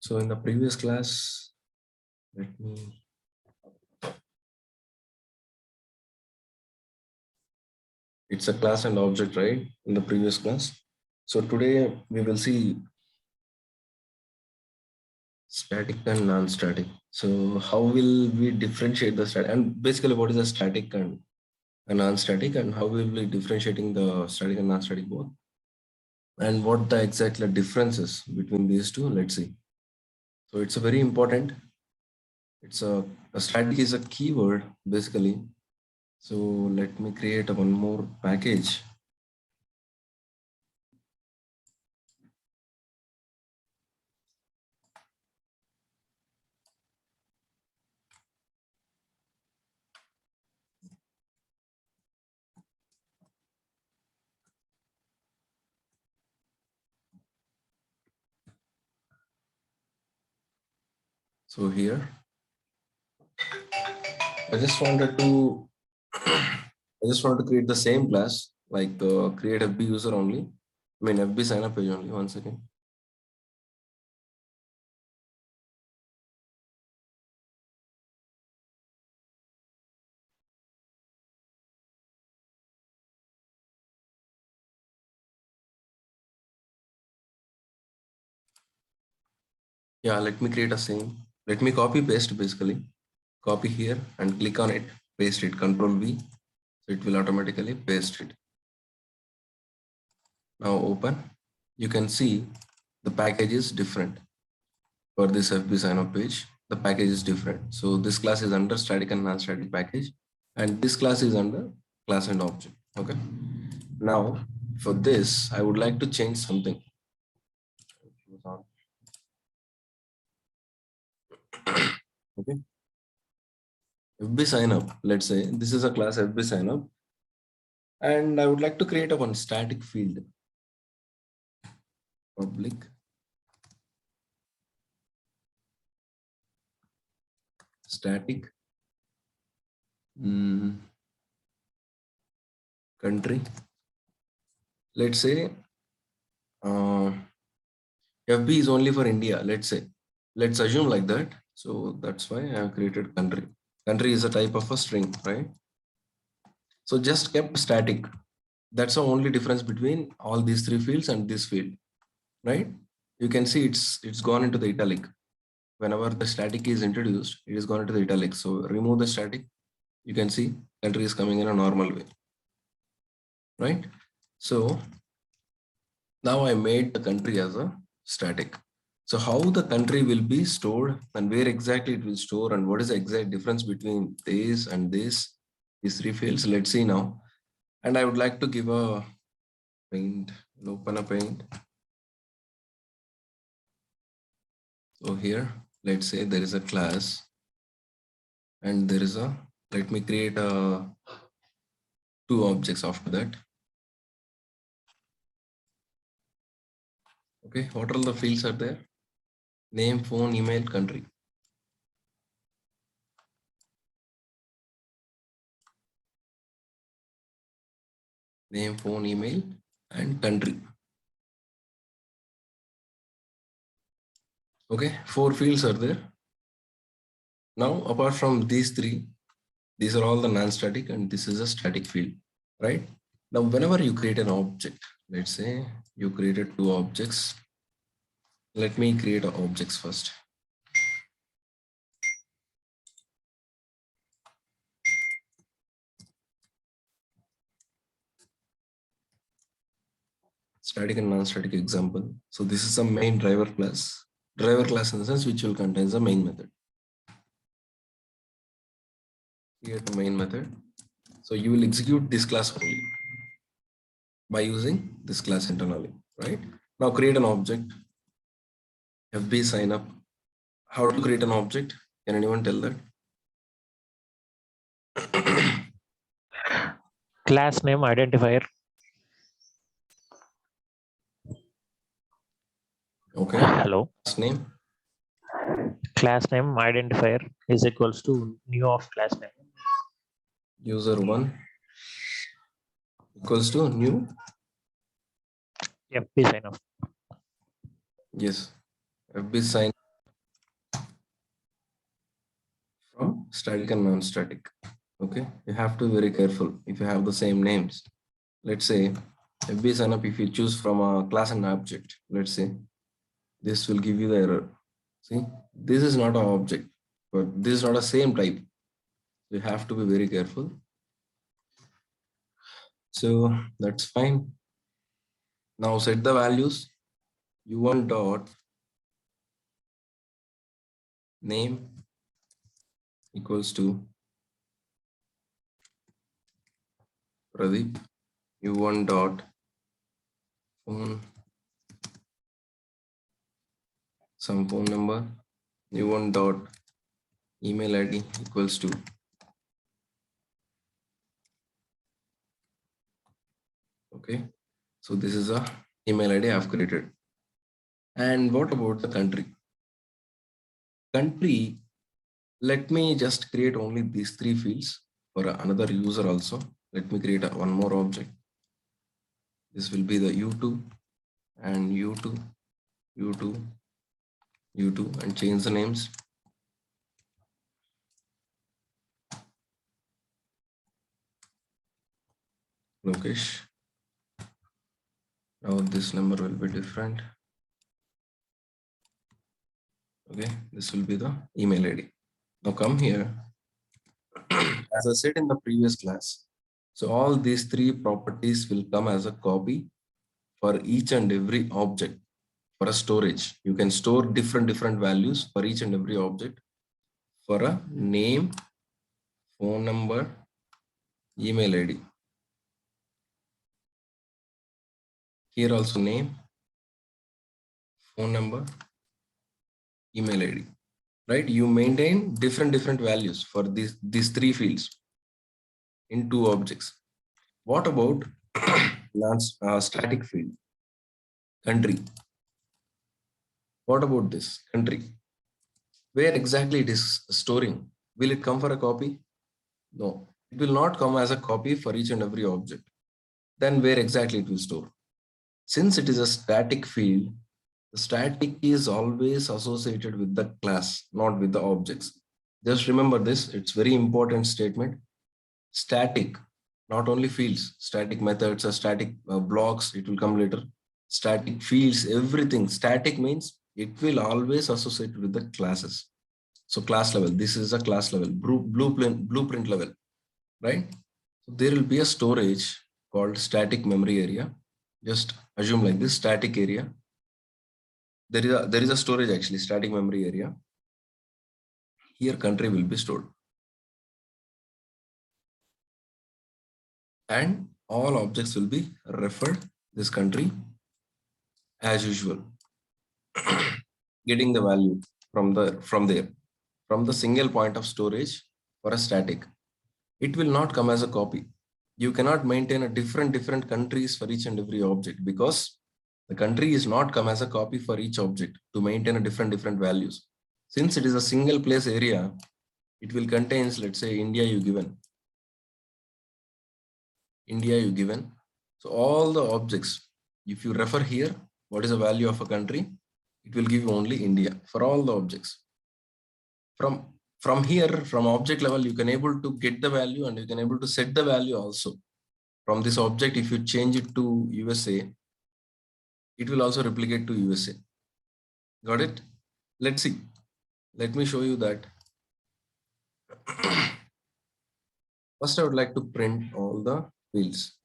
So in the previous class, let me. It's a class and object, right? In the previous class. So today we will see static and non-static. So how will we differentiate the static, and basically what is a static and a non-static, and how will we differentiating the static and non-static both, and what the exact differences between these two? Let's see. So it's a very important. It's a static is a keyword basically. So let me create one more package. So here, I just wanted to create the same class, like create FB user only. I mean FB sign up page only. One second. Yeah, let me create a same. Let me copy paste basically. Copy here and click on it, paste it, Control V. So it will automatically paste it. Now open. You can see the package is different. For this FB sign up page, the package is different. So this class is under static and non-static package, and this class is under class and object. Okay. Now for this, I would like to change something. Okay. FB sign up. Let's say this is a class FB sign up, and I would like to create a one static field. Public static country. Let's say FB is only for India. Let's assume like that. So that's why I have created country. Country is a type of a string, right? So just kept static. That's the only difference between all these three fields and this field, right? You can see it's gone into the italic. Whenever the static is introduced, it is gone into the italic. So remove the static. You can see country is coming in a normal way, right? So now I made the country as a static. So how the country will be stored and where exactly it will store and what is the exact difference between this and this, these three fields, let's see now. And I would like to give a paint, open a paint. So here, let's say there is a class and there is a, let me create two objects after that. Okay, what all the fields are there? Name, phone, email, country. Name, phone, email, and country. Okay, four fields are there. Now, apart from these three, these are all the non-static and this is a static field, right? Now, whenever you create an object, let's say you created two objects. Let me create objects first. Static and non-static example. So this is a main driver class. Driver class in the sense which will contain the main method. Here the main method. So you will execute this class only by using this class internally, right? Now create an object. FB sign up. How to create an object? Can anyone tell that? Class name identifier. Okay. Hello. Class name. Class name identifier is equals to new of class name. User1 equals to new. FB sign up. Yes. FB sign static and non-static. Okay, you have to be very careful if you have the same names. Let's say FB sign up, if you choose from a class and object, let's say this will give you the error. See, this is not an object, but this is not a same type. You have to be very careful. So that's fine. Now set the values. U1 dot name equals to Pradeep. U1 dot phone, some phone number. U1 dot email ID equals to. Okay, so this is a email ID I have created. And what about the country? Country, let me just create only these three fields for another user also. Let me create one more object. This will be the U2 and U2, U2, U2, and change the names. Lokesh. Now this number will be different. Okay, this will be the email ID. Now come here. As I said in the previous class, so all these three properties will come as a copy for each and every object. For a storage, you can store different values for each and every object. For a name, phone number, email ID. Here also name, phone number, email ID. Right? You maintain different values for these three fields in two objects. What about static field? Country. What about this country? Where exactly it is storing? Will it come for a copy? No, it will not come as a copy for each and every object. Then where exactly it will store? Since it is a static field, the static is always associated with the class, not with the objects. Just remember this, it's very important statement. Static, not only fields, static methods or static blocks, it will come later. Static fields, everything. Static means it will always associate with the classes. So class level, this is a class level, blueprint level, right? So there will be a storage called static memory area. Just assume like this, static area. There is a storage actually, static memory area. Here country will be stored. And all objects will be referred this country as usual. Getting the value from there, from the single point of storage for a static. It will not come as a copy. You cannot maintain a different countries for each and every object because the country is not come as a copy for each object to maintain a different values. Since it is a single place area, it will contains, let's say, India you given. India you given. So all the objects, if you refer here, what is the value of a country? It will give only India for all the objects. From here, from object level, you can able to get the value and you can able to set the value also. From this object, if you change it to USA, it will also replicate to USA. Got it? Let's see. Let me show you that. First, I would like to print all the fields.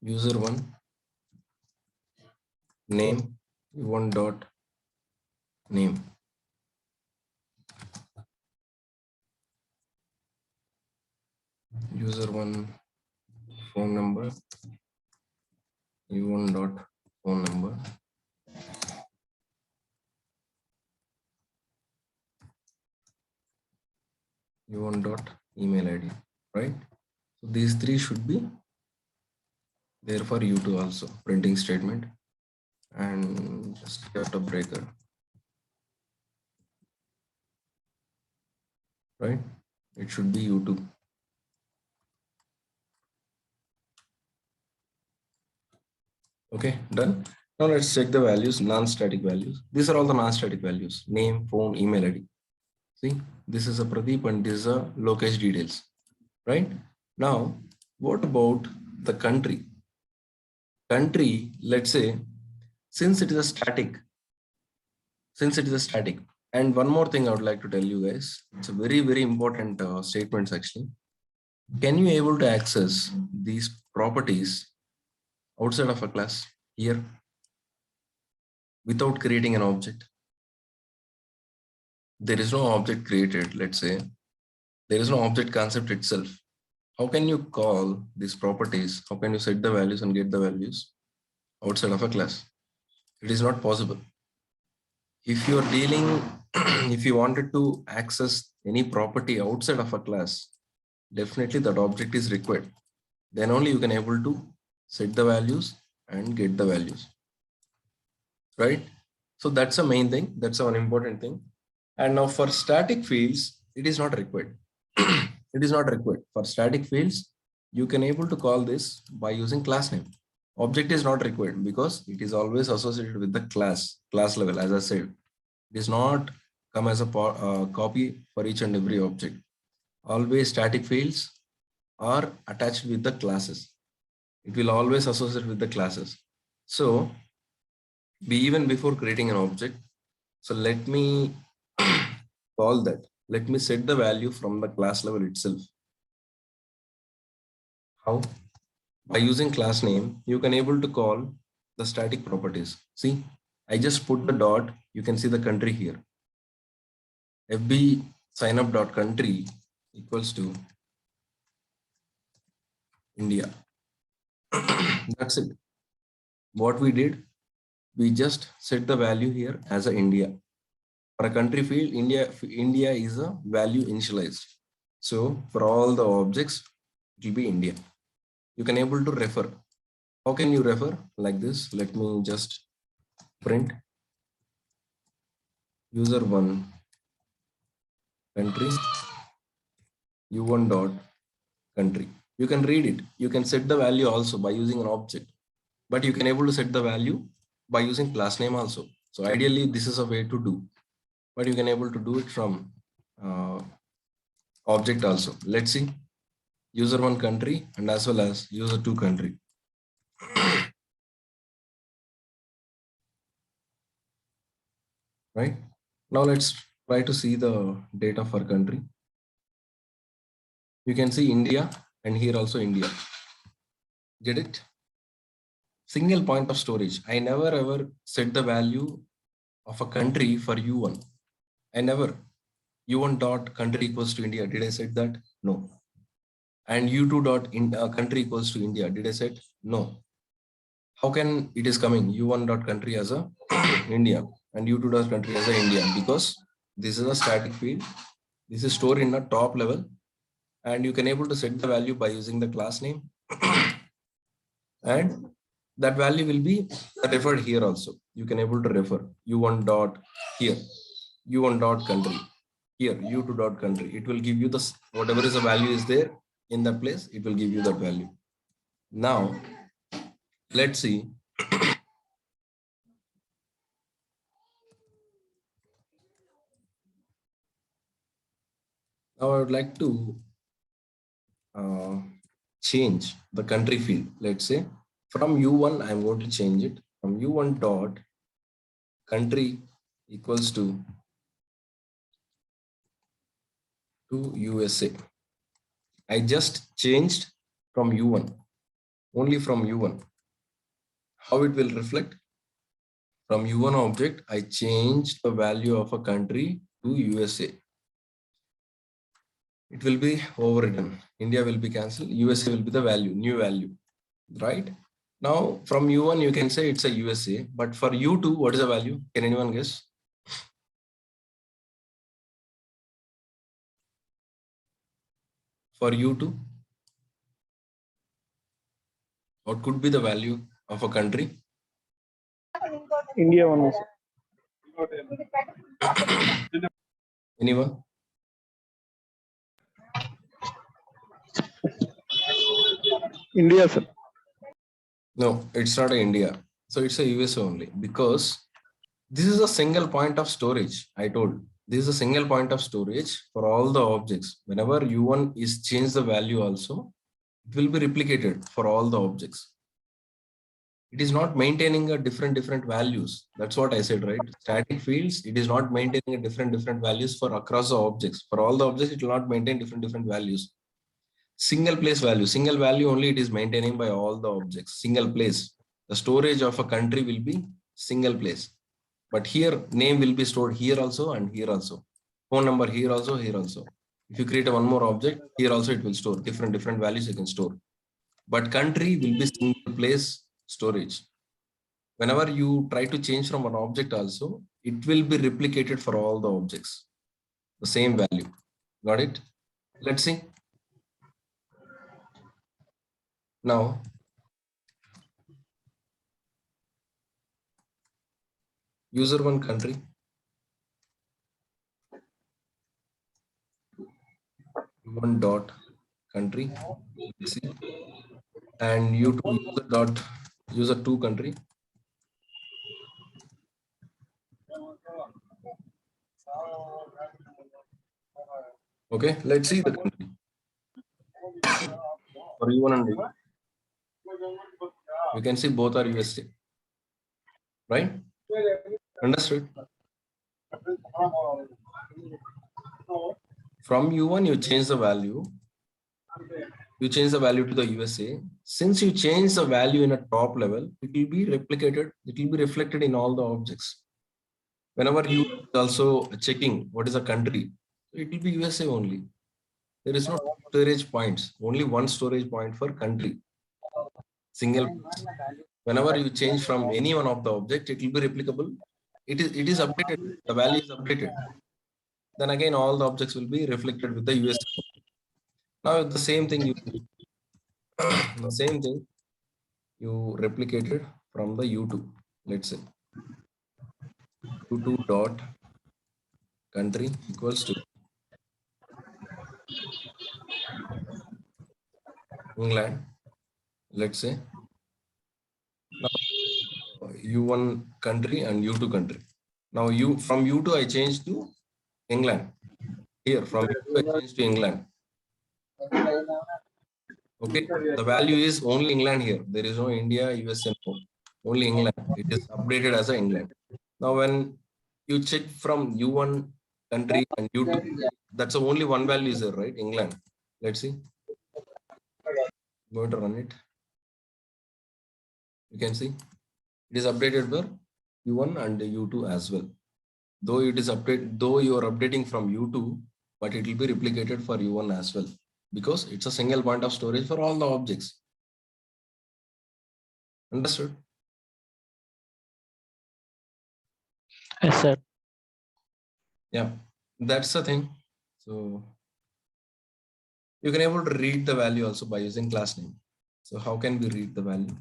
User one, name, one dot name. User one, phone number, u1 dot phone number. U1 dot email ID, right? So these three should be there for U2 also, printing statement, and just get a breaker, right? It should be U2. Okay, done. Now let's check the values, non-static values. These are all the non-static values: name, phone, email ID. See, this is a Pradeep and this is a Lokesh details, right? Now, what about the country? Country, let's say, since it is a static, and one more thing I would like to tell you guys, it's a very, very important statements actually. Can you able to access these properties outside of a class here without creating an object? There is no object created, let's say. There is no object concept itself. How can you call these properties? How can you set the values and get the values outside of a class? It is not possible. If you are dealing, if you wanted to access any property outside of a class, definitely that object is required. Then only you can able to set the values and get the values, right? So that's a main thing. That's one important thing. And now for static fields, it is not required. It is not required. For static fields, you can able to call this by using class name. Object is not required because it is always associated with the class level. As I said, it is not come as a copy for each and every object. Always static fields are attached with the classes. It will always associate with the classes. So even before creating an object, so let me call that. Let me set the value from the class level itself. How? By using class name, you can able to call the static properties. See, I just put the dot. You can see the country here. FB signup.country equals to India. That's it. What we did, we just set the value here as a India. For a country field, India is a value initialized. So for all the objects, it will be India. You can able to refer. How can you refer? Like this. Let me just print user1 country u1 dot country. You can read it. You can set the value also by using an object, but you can able to set the value by using class name also. So ideally, this is a way to do, but you can able to do it from object also. Let's see, user1 country and as well as user2 country. Right now, let's try to see the data for country. You can see India and here also India. Get it? Single point of storage. I never ever set the value of a country for u1. I never. u1 dot country equals to India. Did I set that? No. And u2 dot country equals to India. Did I set? No. How can it is coming u1 dot country as a India and u2 dot country as a India? Because this is a static field. This is stored in the top level, and you can able to set the value by using the class name, and that value will be referred here also. You can able to refer u1 dot here, u1 dot country here, u2 dot country. It will give you the whatever is the value is there in that place. It will give you that value. Now let's see. Now I would like to change the country field. Let's say from u1, I'm going to change it from u1 dot country equals to USA. I just changed from u1, only from u1. How it will reflect? From u1 object, I changed the value of a country to USA. It will be overwritten. India will be cancelled. USA will be the value, new value, right? Now from u1, you can say it's a USA, but for u2, what is the value? Can anyone guess? For u2, what could be the value of a country? India one. Anyone? India, sir. No, it's not India. So it's a USA only because this is a single point of storage. I told this is a single point of storage for all the objects. Whenever U1 is changed the value also, it will be replicated for all the objects. It is not maintaining a different values. That's what I said, right? Static fields, it is not maintaining a different values for across the objects. For all the objects, it will not maintain different values. Single place single value only it is maintaining by all the objects. Single place. The storage of a country will be single place. But here name will be stored here also and here also. Phone number here also, here also. If you create one more object, here also it will store different values you can store. But country will be single place storage. Whenever you try to change from an object also, it will be replicated for all the objects. The same value. Got it? Let's see. Now, user one country. One dot country. Let's see. And you two user dot user two country. Okay, let's see the country. For U1 and U2. You can see both are USA. Right? Understood? From U1, you change the value. You change the value to the USA. Since you change the value in a top level, it will be replicated. It will be reflected in all the objects. Whenever you also checking what is a country, it will be USA only. There is no storage points, only one storage point for country. Single. Whenever you change from any one of the object, it will be replicable. It is updated. The value is updated. Then again, all the objects will be reflected with the US. Now the same thing you replicated from the U2. Let's say U2 dot country equals to England. Let's say now U1 country and U2 country. Now from U2 I changed to England. Here from U2 I changed to England. Okay, the value is only England here. There is no India, USA, no. Only England. It is updated as a England. Now, when you check from U1 country and U2, that's the only one value is there, right? England. Let's see. I'm going to run it. You can see it is updated for U1 and U2 as well. Though it is updated, though you are updating from U2, but it will be replicated for U1 as well, because it's a single point of storage for all the objects. Understood? Yes, sir. Yeah, that's the thing. So you can able to read the value also by using class name. So how can we read the value?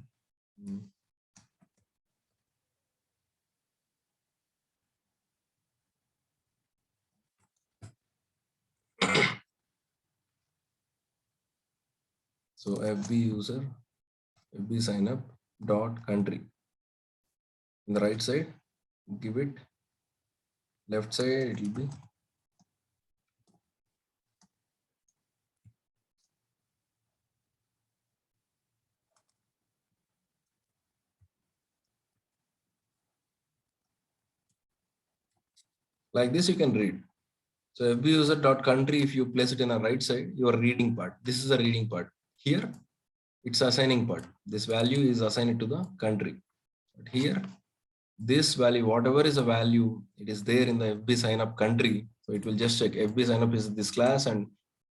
So FB user, FB sign up dot country. On the right side, give it. Left side, it will be like this. You can read. So FB user dot country. If you place it in a right side, your reading part. This is the reading part. Here, it's assigning part. This value is assigned to the country. But here, this value, whatever is a value, it is there in the FB sign up country. So it will just check FB sign up is this class and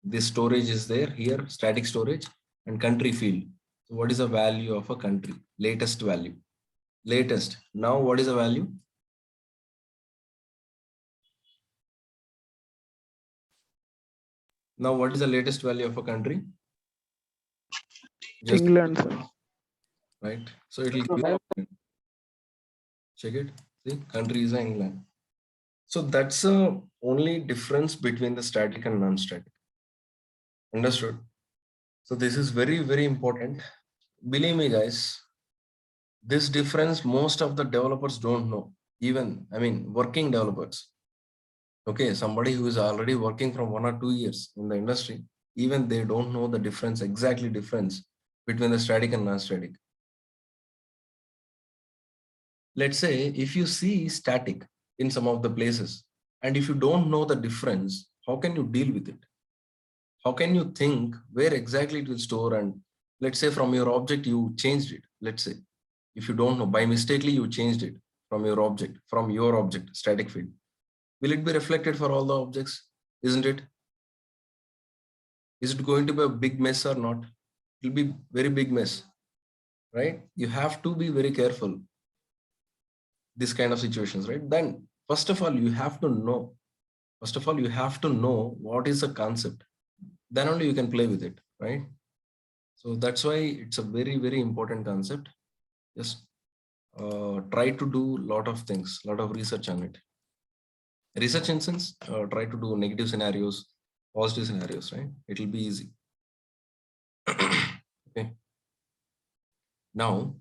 this storage is there here, static storage and country field. So what is the value of a country? Latest value. Latest. Now what is the value? Now what is the latest value of a country? Just England, sir. right. So it will give you, check it. See, country is England. So that's the only difference between the static and non-static. Understood? So this is very important. Believe me, guys, This difference, most of the developers don't know. Even, I mean, working developers. Okay, somebody who is already working from 1 or 2 years in the industry, even they don't know the difference, exactly difference between the static and non-static. Let's say if you see static in some of the places, and if you don't know the difference, how can you deal with it? How can you think where exactly it will store? And let's say from your object, you changed it. Let's say, if you don't know, by mistakenly, you changed it from your object, static field. Will it be reflected for all the objects? Isn't it? Is it going to be a big mess or not? It will be very big mess, right? You have to be very careful. This kind of situations, right? Then first of all, you have to know. First of all, you have to know what is the concept. Then only you can play with it, right? So that's why it's a very, very important concept. Just try to do a lot of things, lot of research on it. Research in sense, try to do negative scenarios, positive scenarios, right? It will be easy. Okay. Now,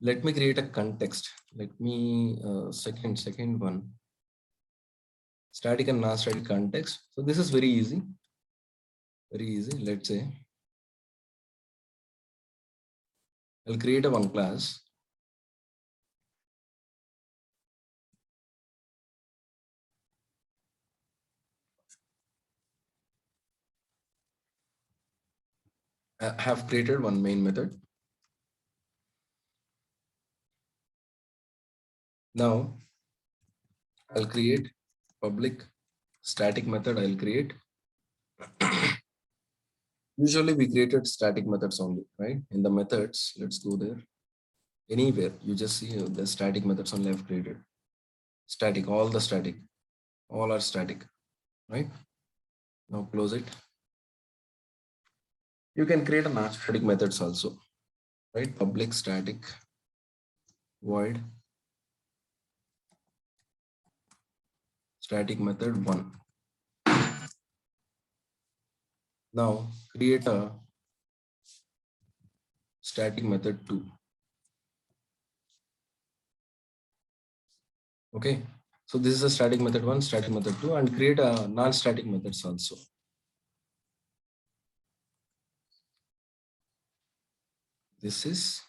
let me create a context. Let me second one, static and non-static context. So this is very easy. Very easy. Let's say I'll create a one class. I have created one main method. Now I'll create public static method. I'll create. Usually we created static methods only, right? In the methods, let's go there. Anywhere you just see the static methods only I've created. Static, all the static, all are static, right? Now close it. You can create a non-static methods also, right? Public static void static method 1. Now create a static method 2. Okay, so this is a static method 1, static method 2, and create a non-static methods also. This is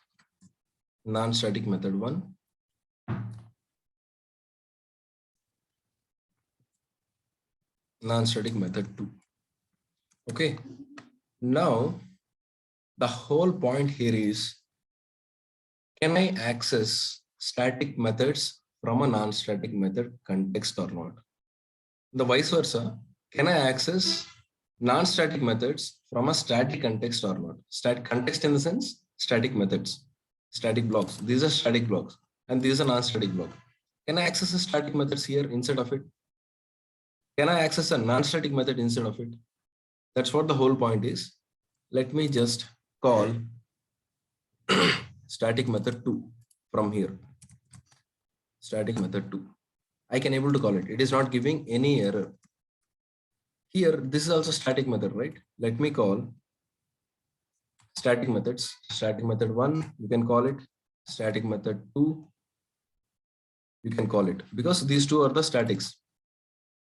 non-static method 1. Non-static method 2. Okay, now the whole point here is, can I access static methods from a non-static method context or not? The vice versa, can I access non-static methods from a static context or not? Static context in the sense, static methods, static blocks. These are static blocks and these are non-static block. Can I access a static methods here instead of it? Can I access a non-static method instead of it? That's what the whole point is. Let me just call static method 2 from here. Static method 2. I can able to call it. It is not giving any error. Here, this is also static method, right? Let me call static methods. Static method 1, you can call it. Static method 2, you can call it. Because these two are the statics.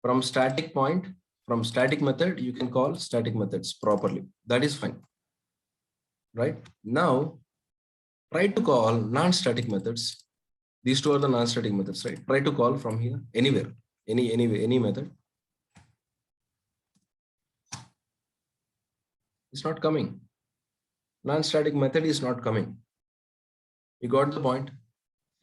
From static point, from static method, you can call static methods properly. That is fine. Right? Now, try to call non-static methods. These two are the non-static methods, right? Try to call from here, anywhere, any method. It's not coming. Non-static method is not coming. You got the point?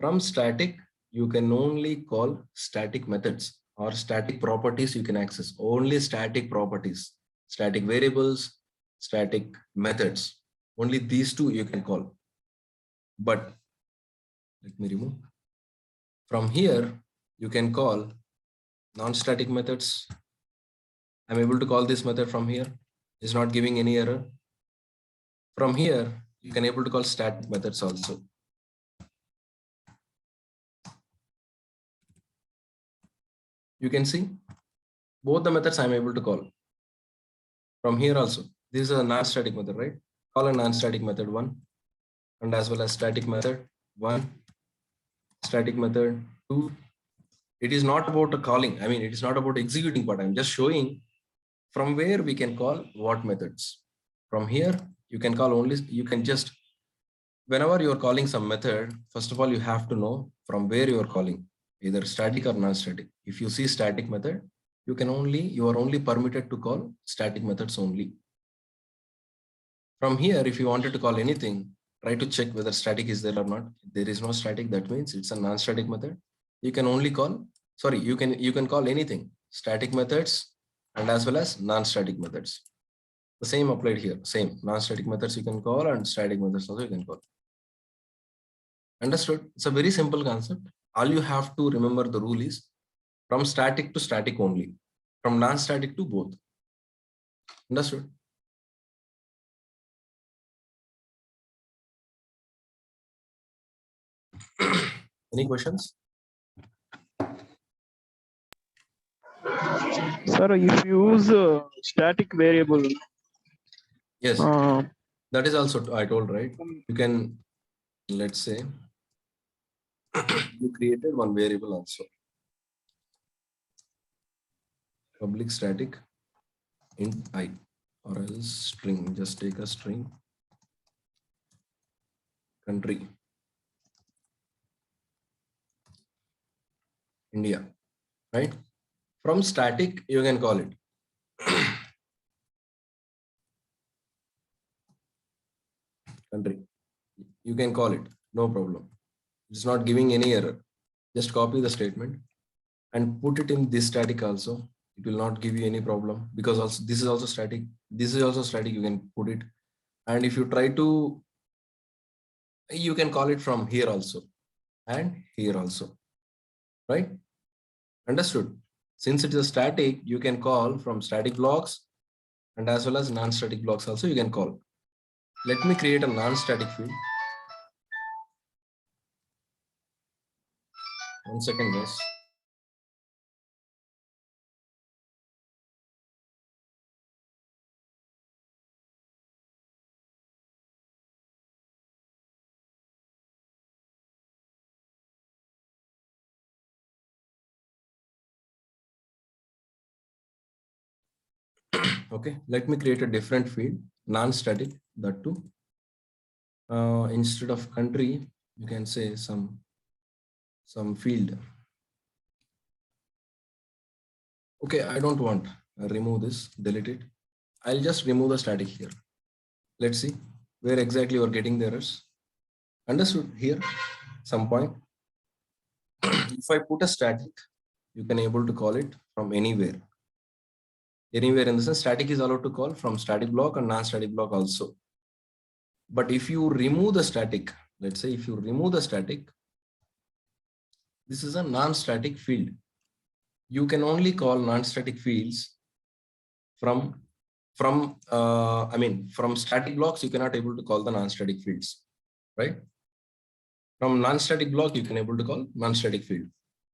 From static, you can only call static methods or static properties you can access. Only static properties, static variables, static methods. Only these two you can call. But let me remove. From here, you can call non-static methods. I'm able to call this method from here. It's not giving any error. From here, you can able to call static methods also. You can see both the methods I'm able to call. From here also, this is a non-static method, right? Call a non-static method 1 and as well as static method. one static method, two. It is not about a calling. I mean, it is not about executing part. I'm just showing from where we can call what methods. From here, you can call only, you can just, whenever you're calling some method, first of all, you have to know from where you're calling, either static or non-static. If you see static method, you are only permitted to call static methods only. From here, if you wanted to call anything, try to check whether static is there or not. If there is no static, that means it's a non-static method. You can only call, sorry, you can call anything, static methods and as well as non-static methods. The same applied here, same non-static methods you can call and static methods also you can call. Understood? It's a very simple concept. All you have to remember the rule is from static to static only, from non-static to both. Understood? Any questions? Sir, if you use static variable, Yes, that is also I told, right? You can, let's say, you created one variable also, public static int I, or else string. Just take a string, country, India, right? From static, you can call it. Country. You can call it, no problem. It's not giving any error. Just copy the statement and put it in this static also. It will not give you any problem because also this is also static. This is also static. You can put it. And if you try to, you can call it from here also and here also, right? Understood? Since it is a static, you can call from static blocks and as well as non-static blocks also you can call. Let me create a non-static field. 1 second, guys. Okay, let me create a different field, non-static, that too. Instead of country, you can say some field. Okay, I don't want, remove this, delete it. I'll just remove the static here. Let's see where exactly you are getting the errors. Understood? Here, some point. If I put a static, you can able to call it from anywhere. Anywhere in the sense, static is allowed to call from static block and non-static block also. But if you remove the static, let's say if you remove the static, this is a non-static field. You can only call non-static fields from static blocks. You cannot able to call the non-static fields, right? From non-static block, you can able to call non-static field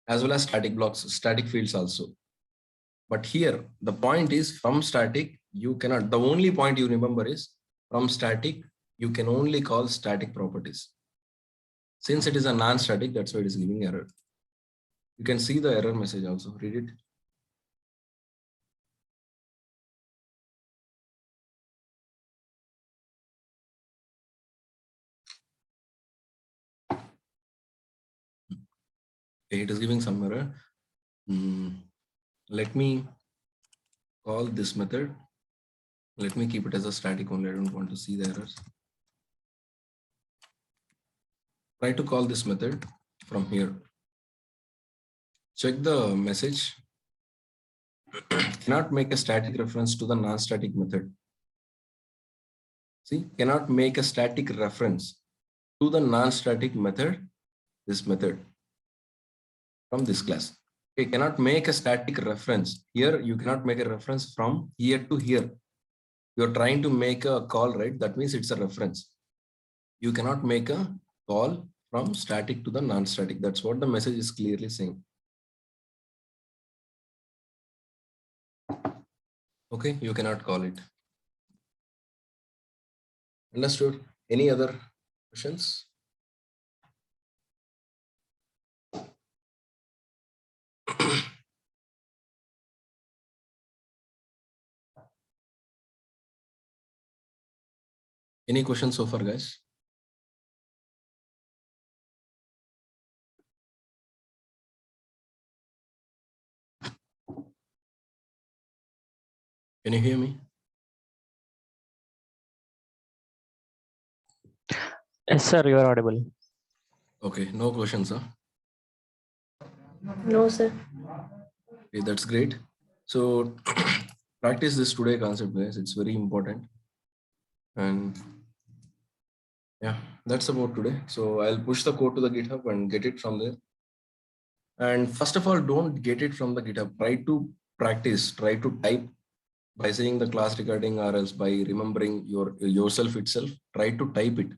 as well as static blocks, static fields also. But here, the point is from static, you cannot, the only point you remember is from static, you can only call static properties. Since it is a non-static, that's why it is giving error. You can see the error message also, read it. Okay, it is giving some error. Let me call this method. Let me keep it as a static only. I don't want to see the errors. Try to call this method from here. Check the message. Cannot make a static reference to the non-static method. See, cannot make a static reference to the non-static method, this method from this class. Okay, cannot make a static reference. Here, you cannot make a reference from here to here. You're trying to make a call, right? That means it's a reference. You cannot make a call from static to the non-static. That's what the message is clearly saying. Okay, you cannot call it. Understood? Any other questions? Any questions so far, guys? Can you hear me? Yes, sir, you are audible. Okay, no questions, huh? No, sir. Okay, that's great. So practice this today concept, guys. It's very important. And yeah, that's about today. So I'll push the code to the GitHub and get it from there. And first of all, don't get it from the GitHub. Try to practice, try to type by saying the class recording or else by remembering yourself itself. Try to type it.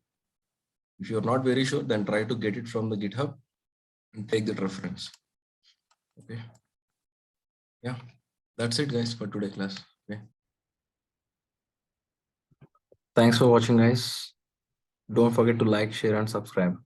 If you're not very sure, then try to get it from the GitHub and take that reference. Okay. Yeah, that's it, guys, for today class. Okay. Thanks for watching, guys. Don't forget to like, share, and subscribe.